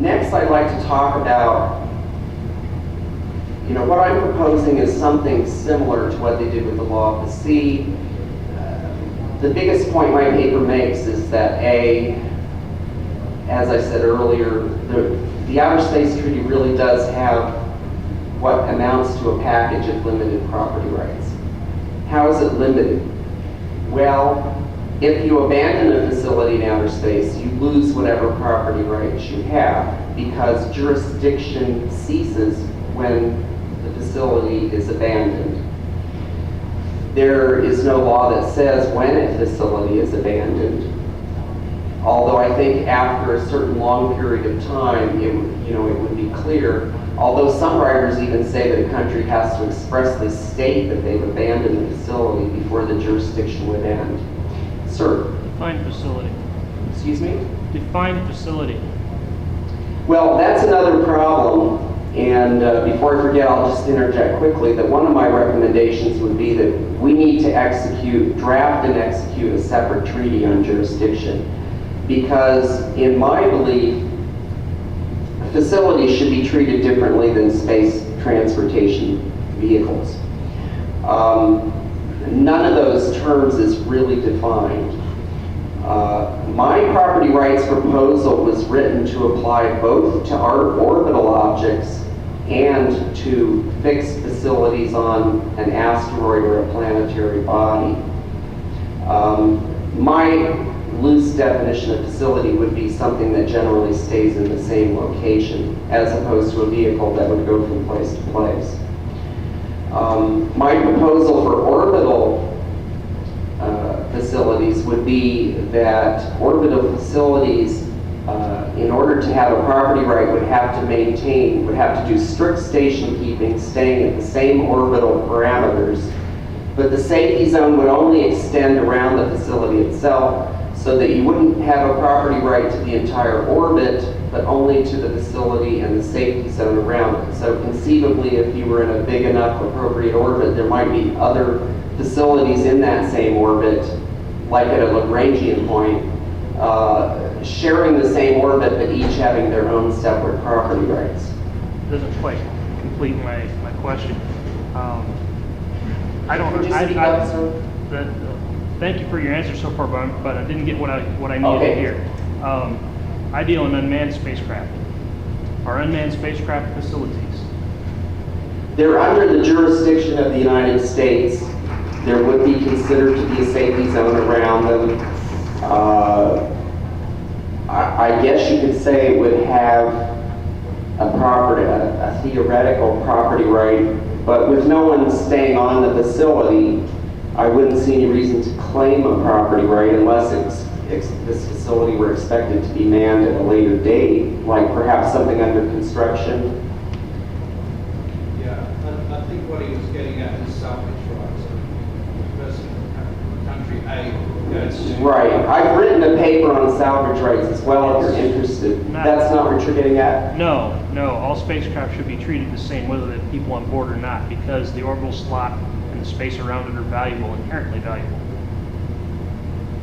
Next, I'd like to talk about, what I'm proposing is something similar to what they did with the law of the sea. The biggest point my paper makes is that as I said earlier, the Outer Space Treaty really does have what amounts to a package of limited property rights. How is it limited? Well, if you abandon a facility in outer space, you lose whatever property rights you have because jurisdiction ceases when the facility is abandoned. There is no law that says when a facility is abandoned. Although I think after a certain long period of time, it would be clear. Although some writers even say that a country has to expressly state that they've abandoned the facility before the jurisdiction would end. Sir? Define facility. Excuse me? Define facility. Well, that's another problem. And before I forget, I'll just interject quickly that one of my recommendations would be that we need to draft and execute a separate treaty on jurisdiction. Because in my belief, facilities should be treated differently than space transportation vehicles. None of those terms is really defined. My property rights proposal was written to apply both to our orbital objects and to fixed facilities on an asteroid or a planetary body. My loose definition of facility would be something that generally stays in the same location, as opposed to a vehicle that would go from place to place. My proposal for orbital facilities would be that orbital facilities, in order to have a property right, would have to do strict station keeping, staying at the same orbital parameters, but the safety zone would only extend around the facility itself, so that you wouldn't have a property right to the entire orbit, but only to the facility and the safety zone around it. So conceivably, if you were in a big enough appropriate orbit, there might be other facilities in that same orbit, like at a Lagrangian point, sharing the same orbit, but each having their own separate property rights. Doesn't quite complete my question. Thank you for your answer so far, but I didn't get what I needed to hear. I deal in unmanned spacecraft. Are unmanned spacecraft facilities? They're under the jurisdiction of the United States. There would be considered to be a safety zone around them. I guess you could say it would have a theoretical property right, but with no one staying on the facility, I wouldn't see any reason to claim a property right unless this facility were expected to be manned at a later date, like perhaps something under construction. Yeah, I think what he was getting at is salvage rights. The person from country A goes to... Right. I've written a paper on salvage rights as well, if you're interested. That's not what you're getting at? No. All spacecraft should be treated the same, whether the people on board or not, because the orbital slot and the space around it are valuable, inherently valuable.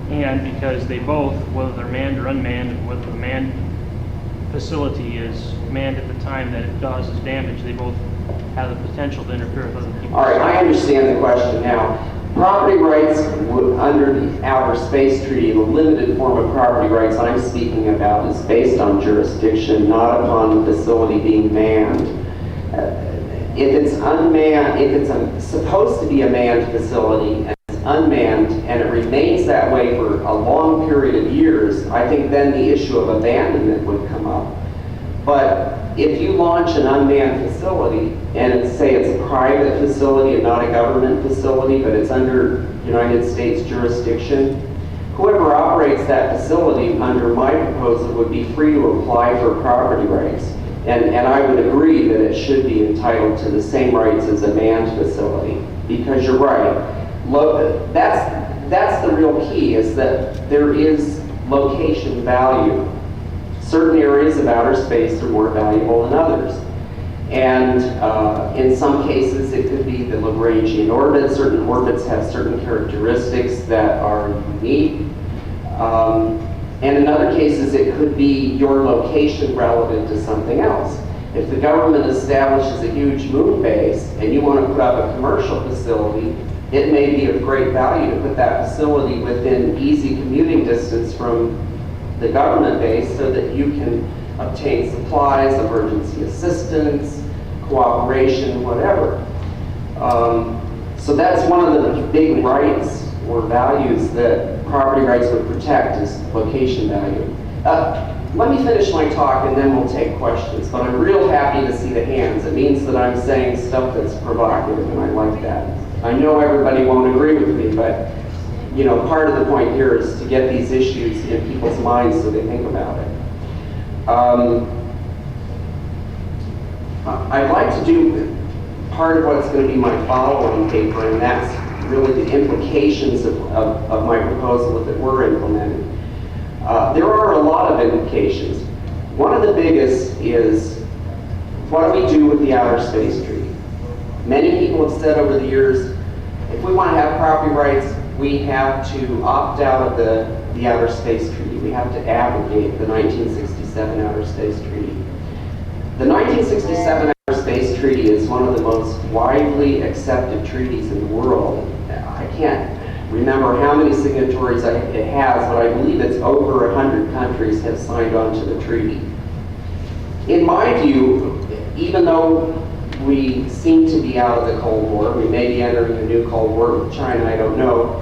And because they both, whether they're manned or unmanned, whether the manned facility is manned at the time that it causes damage, they both have the potential to interfere with other people. All right, I understand the question now. Property rights under the Outer Space Treaty, the limited form of property rights I'm speaking about is based on jurisdiction, not upon the facility being manned. If it's unmanned, if it's supposed to be a manned facility and it's unmanned and it remains that way for a long period of years, I think then the issue of abandonment would come up. But if you launch an unmanned facility and say it's a private facility and not a government facility, but it's under United States jurisdiction, whoever operates that facility under my proposal would be free to apply for property rights. And I would agree that it should be entitled to the same rights as a manned facility, because you're right. That's the real key, is that there is location value. Certain areas of outer space are more valuable than others. And in some cases, it could be the Lagrangian orbit. Certain orbits have certain characteristics that are unique. And in other cases, it could be your location relative to something else. If the government establishes a huge moon base and you want to put up a commercial facility, it may be of great value to put that facility within easy commuting distance from the government base so that you can obtain supplies, emergency assistance, cooperation, whatever. So that's one of the big rights or values that property rights would protect is location value. Let me finish my talk and then we'll take questions, but I'm real happy to see the hands. It means that I'm saying stuff that's provocative and I like that. I know everybody won't agree with me, but you know, part of the point here is to get these issues in people's minds so they think about it. I'd like to do part of what's going to be my following paper, and that's really the implications of my proposal if it were implemented. There are a lot of implications. One of the biggest is, what do we do with the Outer Space Treaty? Many people have said over the years, if we want to have property rights, we have to opt out of the Outer Space Treaty. We have to abrogate the 1967 Outer Space Treaty. The 1967 Outer Space Treaty is one of the most widely accepted treaties in the world. I can't remember how many signatories it has, but I believe it's over 100 countries have signed on to the treaty. In my view, even though we seem to be out of the Cold War, we may be entering a new Cold War with China, I don't know,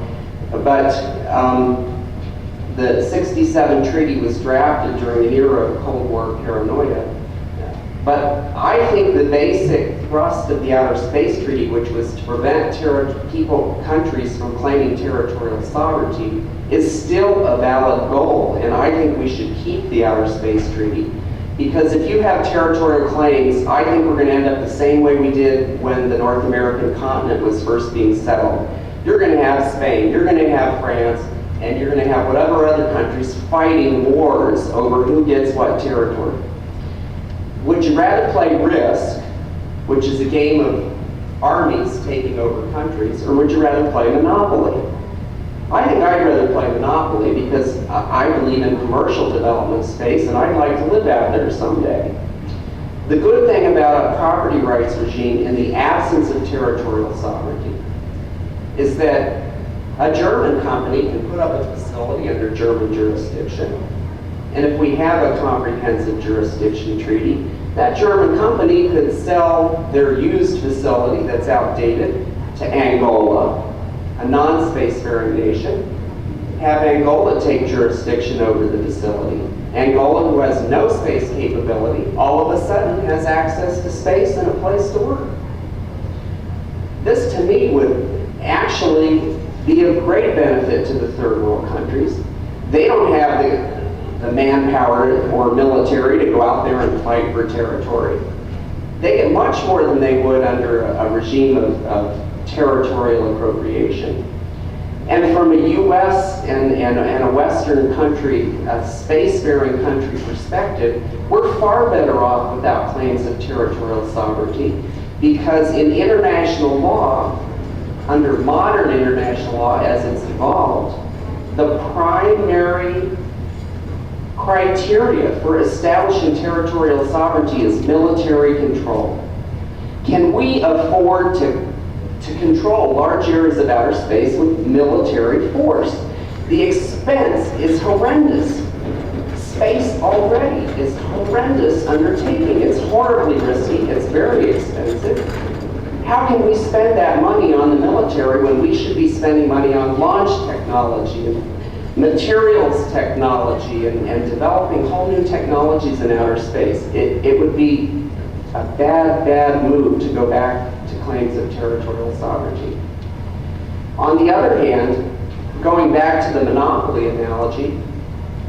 but the 67 treaty was drafted during an era of Cold War paranoia. But I think the basic thrust of the Outer Space Treaty, which was to prevent countries from claiming territorial sovereignty, is still a valid goal, and I think we should keep the Outer Space Treaty. Because if you have territorial claims, I think we're going to end up the same way we did when the North American continent was first being settled. You're going to have Spain, you're going to have France, and you're going to have whatever other countries fighting wars over who gets what territory. Would you rather play Risk, which is a game of armies taking over countries, or would you rather play Monopoly? I think I'd rather play Monopoly because I believe in commercial development space and I'd like to live out there someday. The good thing about a property rights regime in the absence of territorial sovereignty is that a German company can put up a facility under German jurisdiction. And if we have a comprehensive jurisdiction treaty, that German company could sell their used facility that's outdated to Angola, a non-spacefaring nation, have Angola take jurisdiction over the facility. Angola, who has no space capability, all of a sudden has access to space and a place to work. This, to me, would actually be of great benefit to the third world countries. They don't have the manpower or military to go out there and fight for territory. They get much more than they would under a regime of territorial appropriation. And from a U.S. and a Western country, a spacefaring country perspective, we're far better off without claims of territorial sovereignty, because in international law, under modern international law as it's evolved, the primary criteria for establishing territorial sovereignty is military control. Can we afford to control large areas of outer space with military force? The expense is horrendous. Space already is horrendous undertaking. It's horribly risky. It's very expensive. How can we spend that money on the military when we should be spending money on launch technology and materials technology and developing whole new technologies in outer space? It would be a bad move to go back to claims of territorial sovereignty. On the other hand, going back to the monopoly analogy,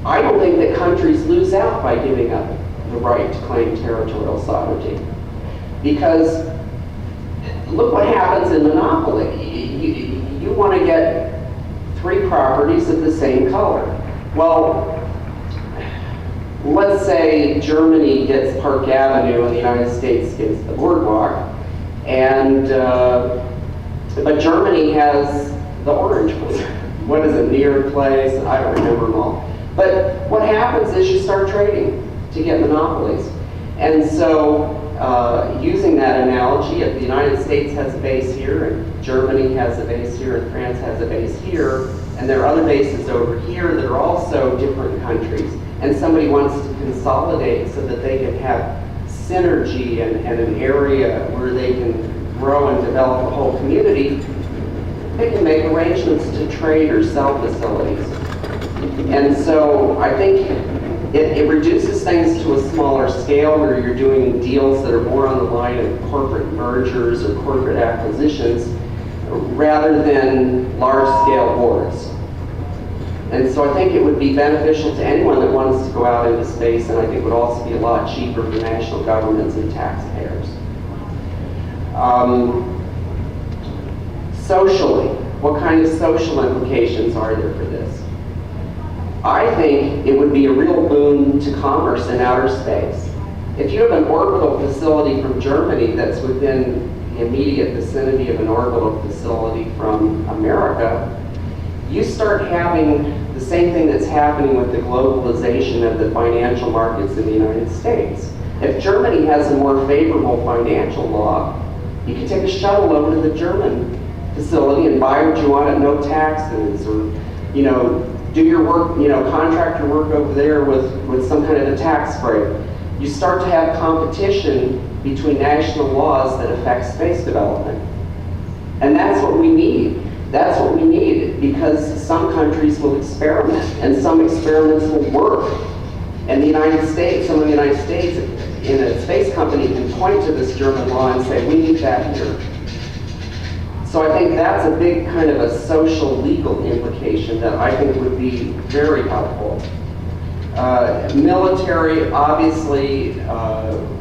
I don't think that countries lose out by giving up the right to claim territorial sovereignty. Because look what happens in monopoly. You want to get 3 properties of the same color. Well, let's say Germany gets Park Avenue and the United States gets the Boardwalk, and but Germany has the Orange Place. What is it, Near Place? I don't remember them all. But what happens is you start trading to get monopolies. And so, using that analogy, if the United States has a base here, and Germany has a base here, and France has a base here, and there are other bases over here that are also different countries, and somebody wants to consolidate so that they can have synergy and an area where they can grow and develop a whole community, they can make arrangements to trade or sell facilities. And so I think it reduces things to a smaller scale where you're doing deals that are more on the line of corporate mergers or corporate acquisitions rather than large-scale wars. And so I think it would be beneficial to anyone that wants to go out into space, and I think it would also be a lot cheaper for national governments and taxpayers. Socially, what kind of social implications are there for this? I think it would be a real boon to commerce in outer space. If you have an orbital facility from Germany that's within the immediate vicinity of an orbital facility from America, you start having the same thing that's happening with the globalization of the financial markets in the United States. If Germany has a more favorable financial law, you can take a shuttle over to the German facility and buy what you want at no taxes, or, do your work, contract your work over there with some kind of a tax break. You start to have competition between national laws that affect space development. And that's what we need. That's what we need, because some countries will experiment, and some experiments will work. And the United States, some of the United States, in a space company can point to this German law and say, we need that here. So I think that's a big kind of a social legal implication that I think would be very helpful. Military, obviously,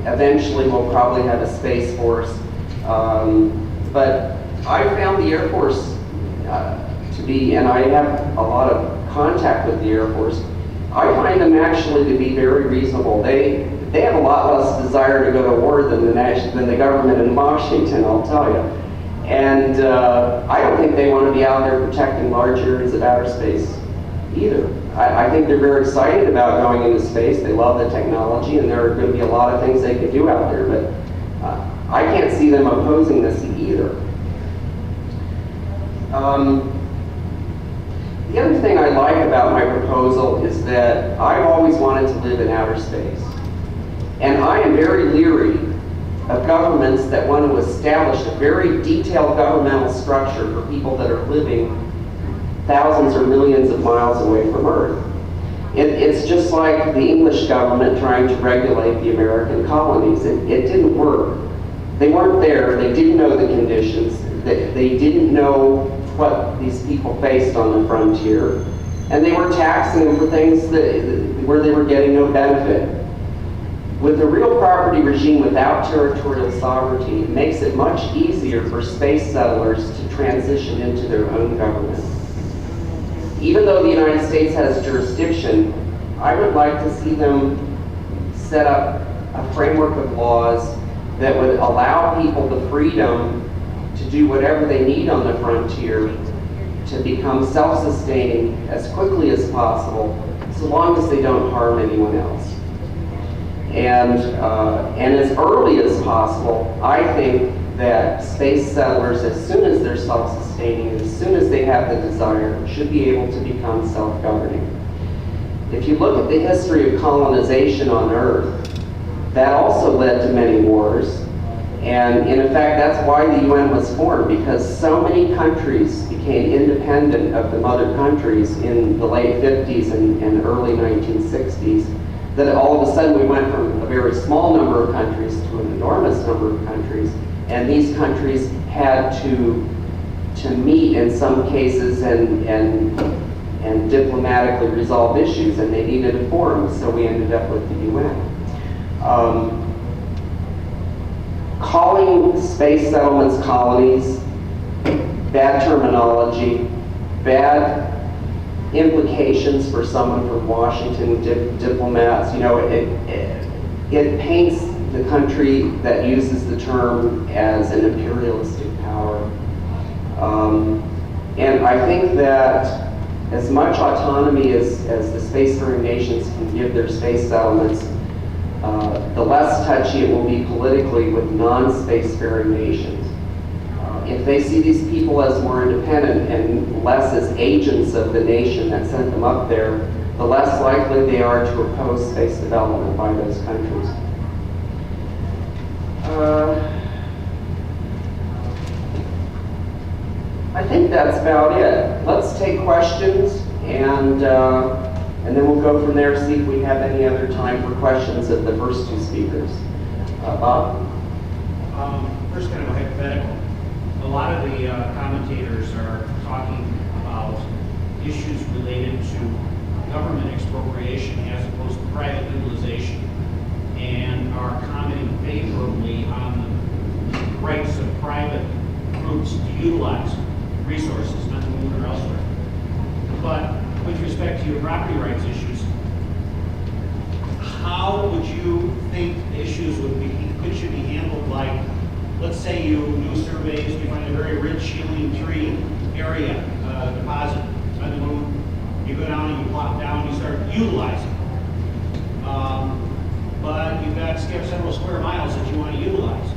eventually we'll probably have a space force. But I found the Air Force to be, and I have a lot of contact with the Air Force, I find them actually to be very reasonable. They have a lot less desire to go to war than the government in Washington, I'll tell you. And I don't think they want to be out there protecting large areas of outer space either. I think they're very excited about going into space. They love the technology, and there are going to be a lot of things they could do out there, but I can't see them opposing this either. The other thing I like about my proposal is that I've always wanted to live in outer space. And I am very leery of governments that want to establish a very detailed governmental structure for people that are living thousands or millions of miles away from Earth. It's just like the English government trying to regulate the American colonies. It didn't work. They weren't there. They didn't know the conditions. They didn't know what these people faced on the frontier. And they were taxing them for things where they were getting no benefit. With a real property regime without territorial sovereignty, it makes it much easier for space settlers to transition into their own government. Even though the United States has jurisdiction, I would like to see them set up a framework of laws that would allow people the freedom to do whatever they need on the frontier to become self-sustaining as quickly as possible, so long as they don't harm anyone else. And as early as possible, I think that space settlers, as soon as they're self-sustaining, as soon as they have the desire, should be able to become self-governing. If you look at the history of colonization on Earth, that also led to many wars. And in effect, that's why the UN was formed, because so many countries became independent of the mother countries in the late 50s and early 1960s, that all of a sudden we went from a very small number of countries to an enormous number of countries, and these countries had to meet in some cases and diplomatically resolve issues, and they needed a forum, so we ended up with the UN. Calling space settlements colonies, bad terminology, bad implications for someone from Washington, diplomats. It paints the country that uses the term as an imperialistic power. And I think that as much autonomy as the spacefaring nations can give their space settlements, the less touchy it will be politically with non-spacefaring nations. If they see these people as more independent and less as agents of the nation that sent them up there, the less likely they are to oppose space development by those countries. I think that's about it. Let's take questions, and then we'll go from there, see if we have any other time for questions of the first two speakers. Bob? First, kind of a hypothetical. A lot of the commentators are talking about issues related to government expropriation as opposed to private utilization, and are commenting favorably on the rights of private groups to utilize resources, not the moon or elsewhere. But with respect to your property rights issues, how would you think the issues should be handled? Like, let's say you do surveys, you find a very rich healing tree area deposit on the moon. You go down and you plop down, you start utilizing. But you've got several square miles that you want to utilize.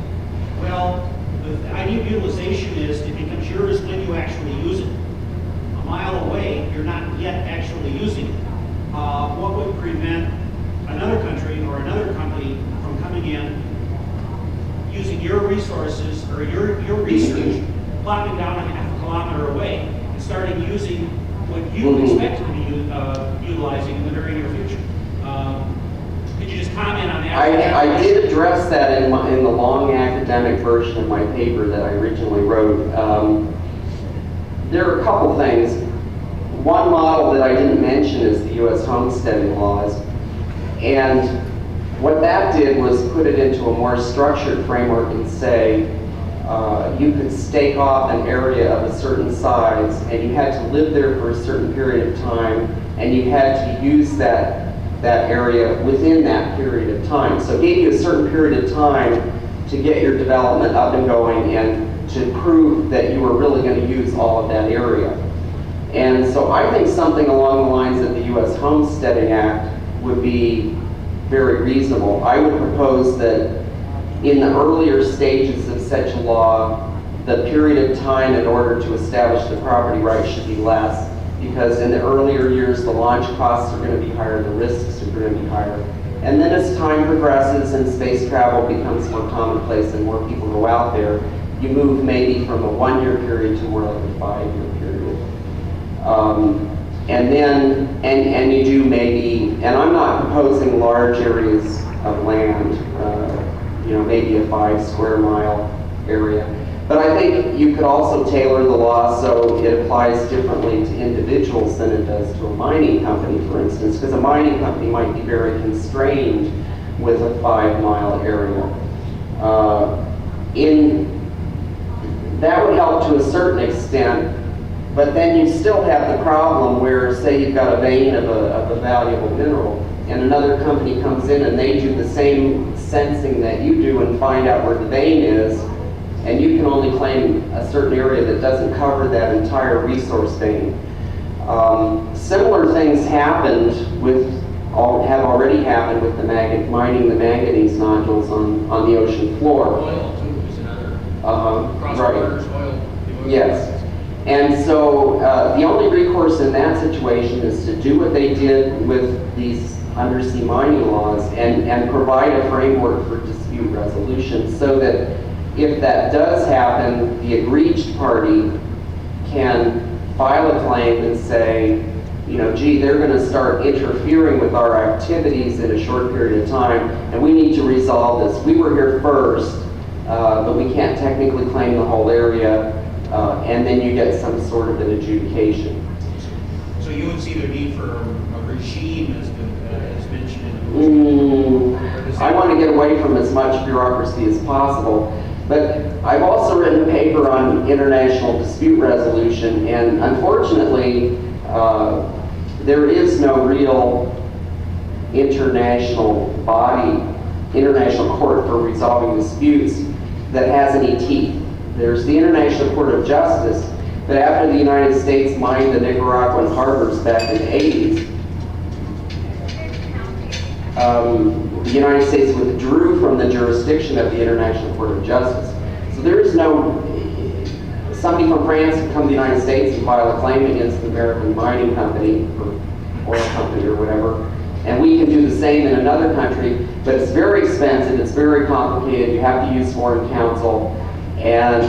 Well, the idea of utilization is it becomes yours when you actually use it. A mile away, you're not yet actually using it. What would prevent another country or another company from coming in, using your resources or your research, plopping down a half a kilometer away, and starting using what you expect to be utilizing in the very near future? Could you just comment on that? I did address that in the long academic version of my paper that I originally wrote. There are a couple things. One model that I didn't mention is the U.S. homesteading laws. And what that did was put it into a more structured framework and say you could stake off an area of a certain size, and you had to live there for a certain period of time, and you had to use that area within that period of time. So it gave you a certain period of time to get your development up and going and to prove that you were really going to use all of that area. And so I think something along the lines of the U.S. Homesteading Act would be very reasonable. I would propose that in the earlier stages of such a law, the period of time in order to establish the property rights should be less, because in the earlier years the launch costs are going to be higher, the risks are going to be higher. And then as time progresses and space travel becomes more commonplace and more people go out there, you move maybe from a 1-year period to more like a 5-year period. And then, and you do maybe, and I'm not proposing large areas of land, maybe a 5 square mile area. But I think you could also tailor the law so it applies differently to individuals than it does to a mining company, for instance, because a mining company might be very constrained with a 5-mile area. That would help to a certain extent, but then you still have the problem where, say you've got a vein of a valuable mineral, and another company comes in and they do the same sensing that you do and find out where the vein is, and you can only claim a certain area that doesn't cover that entire resource vein. Similar things have already happened with mining the manganese nodules on the ocean floor. Oil, too, is another. Cross Right. borders, oil. Yes. And so the only recourse in that situation is to do what they did with these undersea mining laws and provide a framework for dispute resolution so that if that does happen, the aggrieved party can file a claim and say, gee, they're going to start interfering with our activities in a short period of time, and we need to resolve this. We were here first, but we can't technically claim the whole area, and then you get some sort of an adjudication. So you would see the need for a regime as mentioned in the I want to get away from as much bureaucracy as possible. But I've also written a paper on international dispute resolution, and unfortunately, there is no real international court for resolving disputes that has any teeth. There's the International Court of Justice, But after the United States mined the Nicaraguan harbors back in the 80s, the United States withdrew from the jurisdiction of the International Court of Justice. So there is no, somebody from France can come to the United States and file a claim against the American mining company or oil company or whatever, and we can do the same in another country, but it's very expensive, it's very complicated, you have to use foreign counsel, and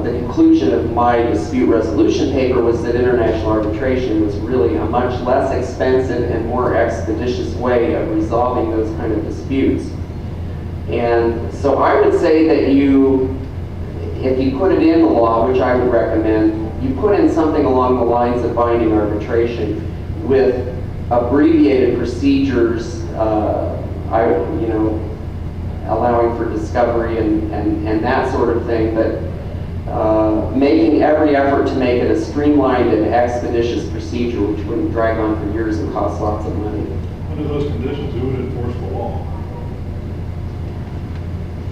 the conclusion of my dispute resolution paper was that international arbitration was really a much less expensive and more expeditious way of resolving those kind of disputes. And so I would say that if you put it in the law, which I would recommend, you put in something along the lines of binding arbitration with abbreviated procedures, allowing for discovery and that sort of thing, but making every effort to make it a streamlined and expeditious procedure which wouldn't drag on for years and cost lots of money. Under those conditions, who would enforce the law?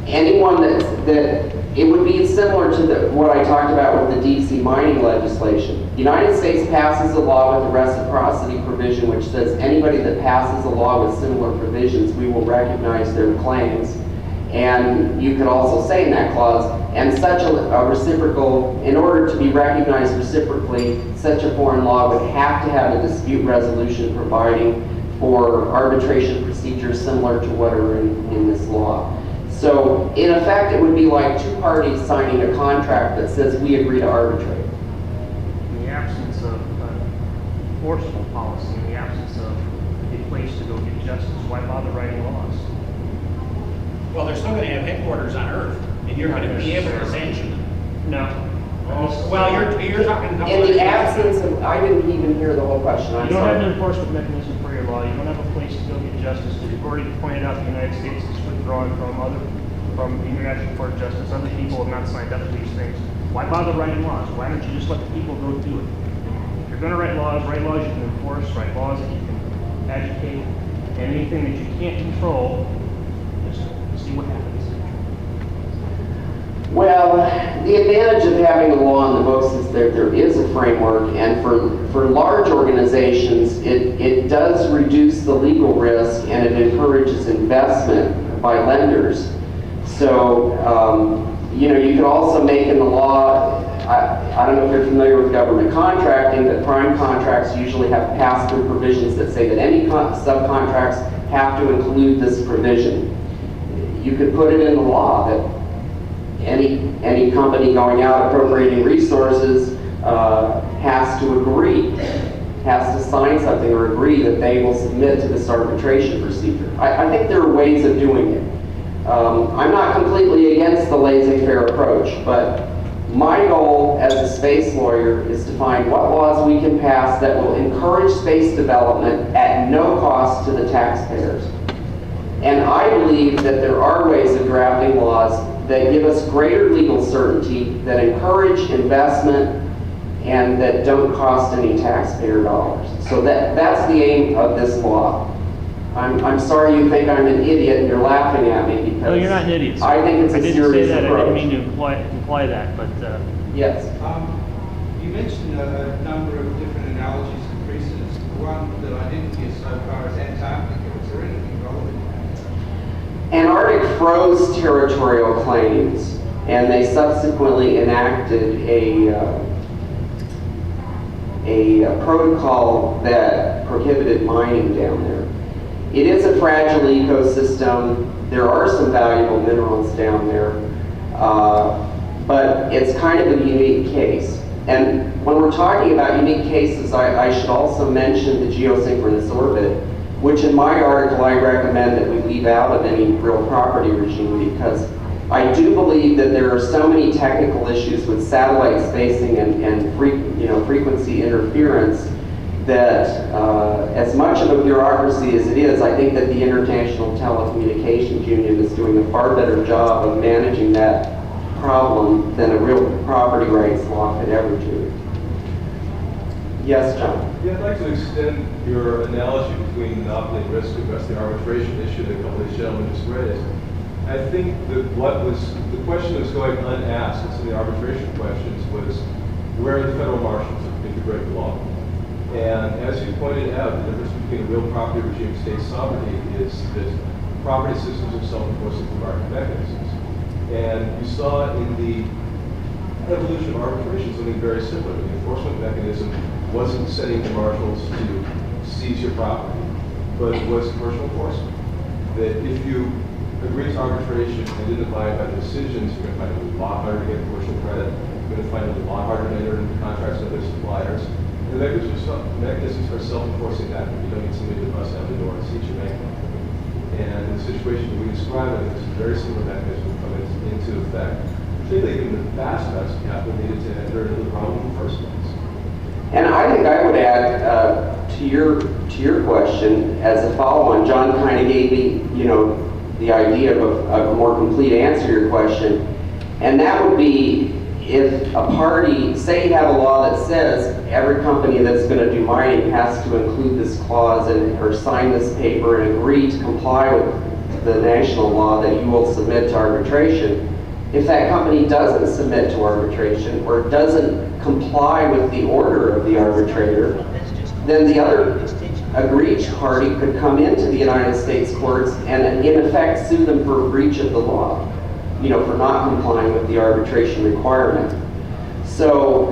Anyone that it would be similar to what I talked about with the deep sea mining legislation. The United States passes a law with a reciprocity provision which says anybody that passes a law with similar provisions, we will recognize their claims. And you could also say in that clause, and such a reciprocal, in order to be recognized reciprocally, such a foreign law would have to have a dispute resolution providing for arbitration procedures similar to what are in this law. So in effect, it would be like two parties signing a contract that says we agree to arbitrate. In the absence of enforceable policy, in the absence of a place to go get justice, why bother writing laws? Well, they're still going to have headquarters on Earth, and you're going to be able to sanction them. No. Well, you're talking about... In the absence of, I didn't even hear the whole question, I'm You don't have sorry. an enforcement mechanism for your law. You don't have a place to go get justice. You've already pointed out the United States is withdrawing from the International Court of Justice. Other people have not signed up to these things. Why bother writing laws? Why don't you just let the people go do it? If you're going to write laws you can enforce, write laws that you can agitate, and anything that you can't control, just see what happens. Well, the advantage of having a law on the books is that there is a framework, and for large organizations, it does reduce the legal risk and it encourages investment by lenders. So, you could also make in the law, I don't know if you're familiar with government contracting, but prime contracts usually have pass-through provisions that say that any subcontracts have to include this provision. You could put it in the law that any company going out appropriating resources has to agree, has to sign something or agree that they will submit to this arbitration procedure. I think there are ways of doing it. I'm not completely against the laissez-faire approach, but my goal as a space lawyer is to find what laws we can pass that will encourage space development at no cost to the taxpayers. And I believe that there are ways of drafting laws that give us greater legal certainty, that encourage investment, and that don't cost any taxpayer dollars. So that's the aim of this law. I'm sorry you think I'm an idiot and you're laughing at me because... No, you're not an idiot, sir. I think it's a serious approach. I didn't mean to imply that, but... Yes. You mentioned a number of different analogies and precedents. The one that I didn't hear so far is Antarctica. Is there anything relevant? Antarctic froze territorial claims, and they subsequently enacted a protocol that prohibited mining down there. It is a fragile ecosystem. There are some valuable minerals down there, but it's kind of a unique case. And when we're talking about unique cases, I should also mention the geosynchronous orbit, which in my article I recommend that we leave out of any real property regime, because I do believe that there are so many technical issues with satellite spacing and frequency interference that as much of a bureaucracy as it is, I think that the International Telecommunications Union is doing a far better job of managing that problem than a real property rights law could ever do. Yes, John? Yeah, I'd like to extend your analogy between monopoly and risk to address the arbitration issue that a couple of these gentlemen just raised. I think that the question that was going unasked in the arbitration questions was We're the federal marshals if you break the law. And as you pointed out, the difference between a real property regime and state sovereignty is that property systems are self-enforcing through market mechanisms. And you saw in the evolution of arbitration something very similar. The enforcement mechanism wasn't setting the marshals to seize your property, but it was commercial enforcement. That if you agree to arbitration and didn't abide by the decisions, you're going to find it a lot harder to get commercial credit. You're going to find it a lot harder to enter into contracts with other suppliers. And the mechanisms are self-enforcing that, but you don't need somebody to bust down the door and seize your bank account. And in the situation that we described, I think there's a very similar mechanism coming into effect, particularly given the vast amounts of capital needed to enter into the problem in the first place. And I think I would add to your question as a follow-on. John kind of gave me, the idea of a more complete answer to your question, and that would be if a party, say you have a law that says every company that's going to do mining has to include this clause or sign this paper and agree to comply with the national law that you will submit to arbitration. If that company doesn't submit to arbitration or doesn't comply with the order of the arbitrator, then the other aggrieved party could come into the United States courts and in effect sue them for breach of the law, for not complying with the arbitration requirement. So,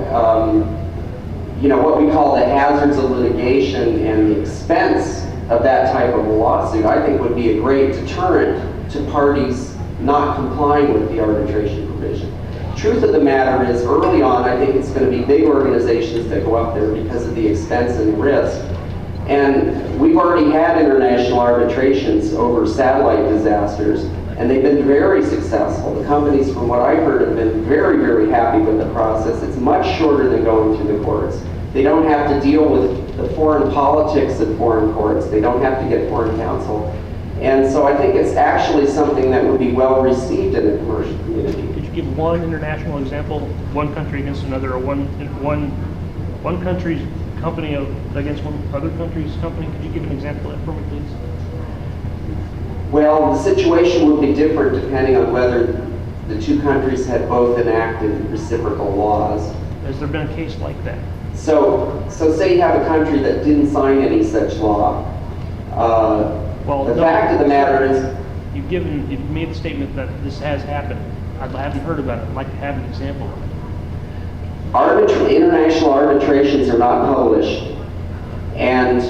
what we call the hazards of litigation and the expense of that type of a lawsuit, I think would be a great deterrent to parties not complying with the arbitration provision. Truth of the matter is, early on, I think it's going to be big organizations that go up there because of the expense and risk. And we've already had international arbitrations over satellite disasters, and they've been very successful. The companies, from what I've heard, have been very, very happy with the process. It's much shorter than going through the courts. They don't have to deal with the foreign politics of foreign courts. They don't have to get foreign counsel. And so I think it's actually something that would be well received in the commercial community. Could you give one international example, one country against another, or one country's company against one other country's company? Could you give an example of that for me, please? Well, the situation would be different depending on whether the two countries had both enacted reciprocal laws. Has there been a case like that? So say you have a country that didn't sign any such law. The fact of the matter is, you've made the statement that this has happened. I haven't heard about it. I'd like to have an example of it. International arbitrations are not published, and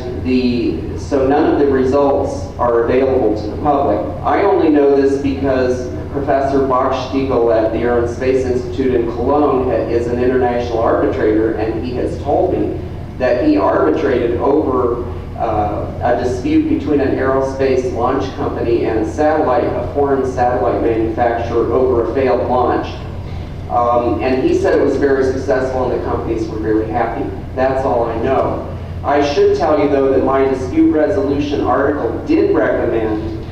so none of the results are available to the public. I only know this because Professor Bachstiegel at the Air and Space Institute in Cologne is an international arbitrator, and he has told me that he arbitrated over a dispute between an aerospace launch company and a foreign satellite manufacturer over a failed launch. And he said it was very successful and the companies were very happy. That's all I know. I should tell you, though, that my dispute resolution article did recommend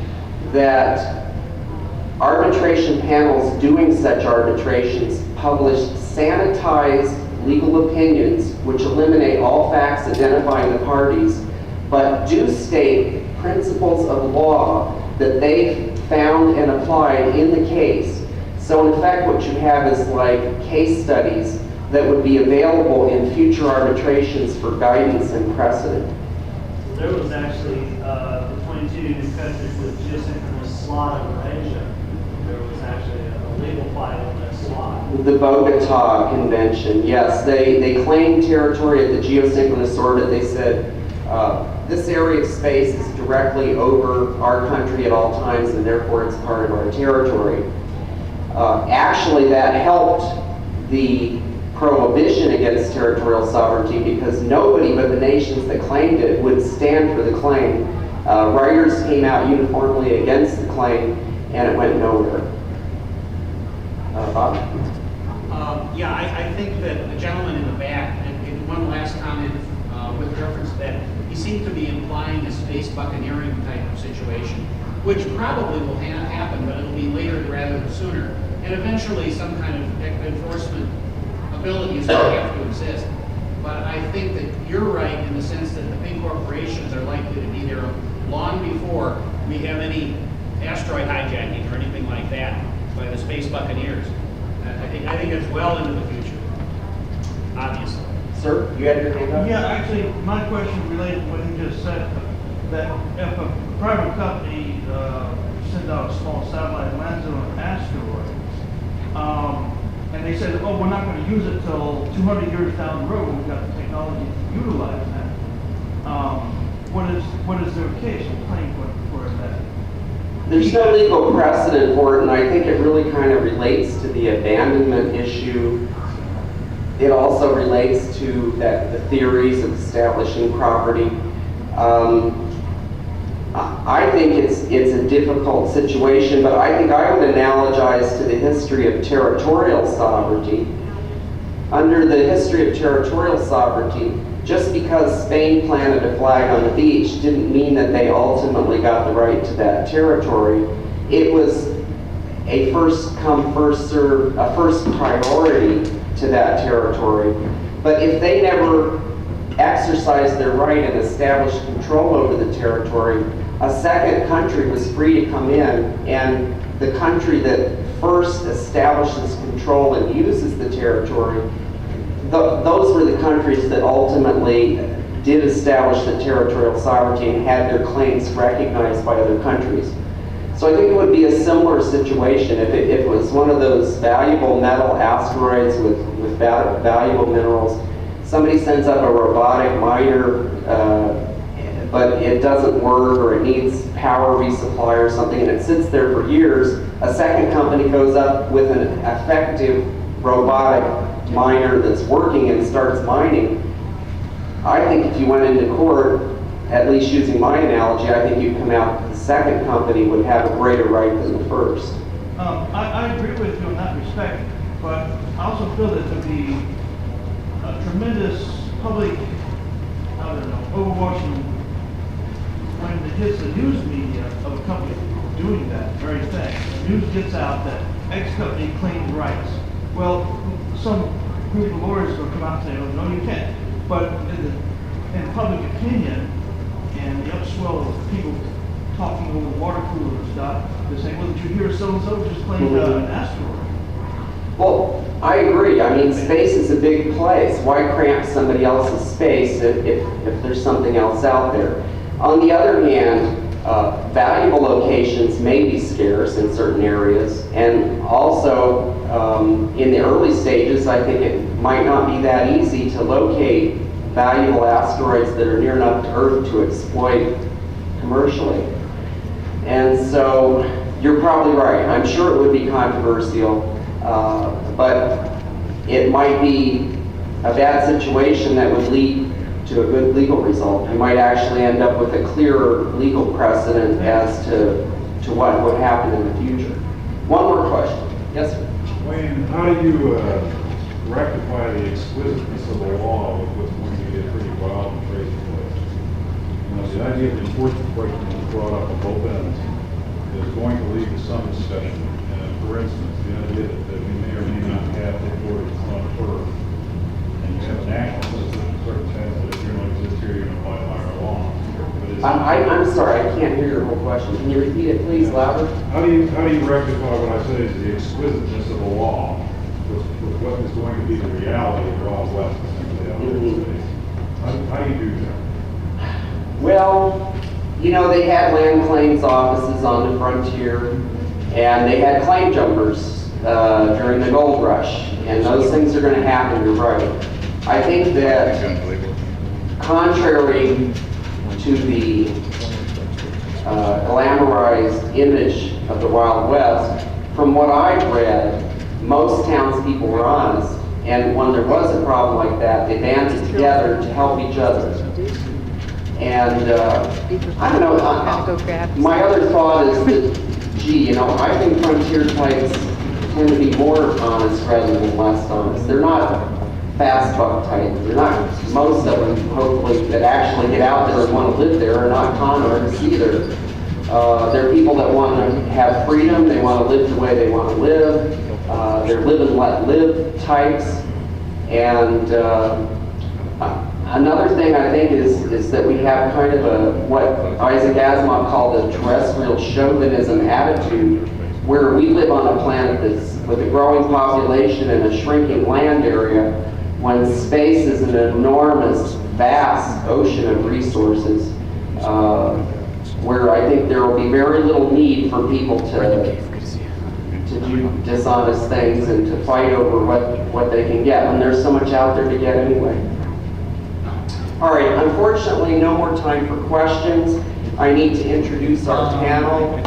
that arbitration panels doing such arbitrations publish sanitized legal opinions which eliminate all facts identifying the parties, but do state principles of law that they found and applied in the case. So in effect, what you have is like case studies that would be available in future arbitrations for guidance and precedent. There was actually the 22 countries with geosynchronous slot over Asia. There was actually a legal fight on that slot. The Bogota Convention, yes. They claimed territory at the geosynchronous orbit. They said, this area of space is directly over our country at all times, and therefore it's part of our territory. Actually, that helped the prohibition against territorial sovereignty because nobody but the nations that claimed it would stand for the claim. Writers came out uniformly against the claim, and it went nowhere. Bob? Yeah, I think that the gentleman in the back, and one last comment with reference to that, he seemed to be implying a space buccaneering type of situation, which probably will happen, but it'll be later rather than sooner. And eventually some kind of enforcement ability is going to have to exist. But I think that you're right in the sense that the big corporations are likely to be there long before we have any asteroid hijacking or anything like that by the space buccaneers. I think it's well into the future. obviously. Sir, you had your hand up? Yeah, actually, my question related to what you just said, that if a private company sends out a small satellite, lands on an asteroid, and they said, oh, we're not going to use it till 200 years down the road when we've got the technology to utilize that, what is their case or claim for that? There's no legal precedent for it, and I think it really kind of relates to the abandonment issue. It also relates to the theories of establishing property. I think it's a difficult situation, but I think I would analogize to the history of territorial sovereignty. Under the history of territorial sovereignty, just because Spain planted a flag on the beach didn't mean that they ultimately got the right to that territory. It was a first come, first serve, a first priority to that territory. But if they never exercised their right and established control over the territory, a second country was free to come in, and the country that first establishes control and uses the territory, those were the countries that ultimately did establish the territorial sovereignty and had their claims recognized by other countries. So I think it would be a similar situation if it was one of those valuable metal asteroids with valuable minerals. Somebody sends up a robotic miner, but it doesn't work, or it needs power resupply or something, and it sits there for years. A second company goes up with an effective robotic miner that's working and starts mining. I think if you went into court, at least using my analogy, I think you'd come out that the second company would have a greater right than the first. I agree with you in that respect, but I also feel that there'd be a tremendous public, overwatching when it hits the news media of a company doing that very thing. The news gets out that X company claimed rights. Well, some group of lawyers will come out and say, oh, no, you can't. But in public opinion, and the upswell of people talking over water cooler and stuff, they're saying, well, did you hear so-and-so just claimed an asteroid? Well, I agree. I mean, space is a big place. Why cramp somebody else's space if there's something else out there? On the other hand, valuable locations may be scarce in certain areas, and also in the early stages, I think it might not be that easy to locate valuable asteroids that are near enough to Earth to exploit commercially. And so you're probably right. I'm sure it would be controversial, but it might be a bad situation that would lead to a good legal result. You might actually end up with a clearer legal precedent as to what would happen in the future. One more question. Yes, sir? Wayne, how do you rectify the exquisiteness of the law with what's going to get pretty wild and crazy place? You know, the idea of the enforcement question that was brought up on both ends is going to lead to some discussion. For instance, the idea that we may or may not have the authority to on Earth, and you have a national system in certain sense that if you don't exist here, you're going to apply our law. I'm sorry, I can't hear your whole question. Can you repeat it, please, louder? How do you rectify what I say is the exquisiteness of the law with what is going to be the reality of the Wild West, essentially, out there in space? How do you do that? Well, you know, they had land claims offices on the frontier, and they had claim jumpers during the gold rush, and those things are going to happen, you're right. I think that contrary to the glamorized image of the Wild West, from what I've read, most townspeople were honest, and when there was a problem like that, they banded together to help each other. And I don't know, my other thought is that, gee, you know, I think frontier types tend to be more honest rather than less honest. They're not fast buck types. They're not, most of them, hopefully, that actually get out there and want to live there are not con artists either. They're people that want to have freedom. They want to live the way they want to live. They're live and let live types. And another thing I think is that we have kind of what Isaac Asimov called a terrestrial chauvinism attitude, where we live on a planet that's with a growing population and a shrinking land area, when space is an enormous, vast ocean of resources, where I think there will be very little need for people to do dishonest things and to fight over what they can get when there's so much out there to get anyway. All right, unfortunately, no more time for questions. I need to introduce our panel.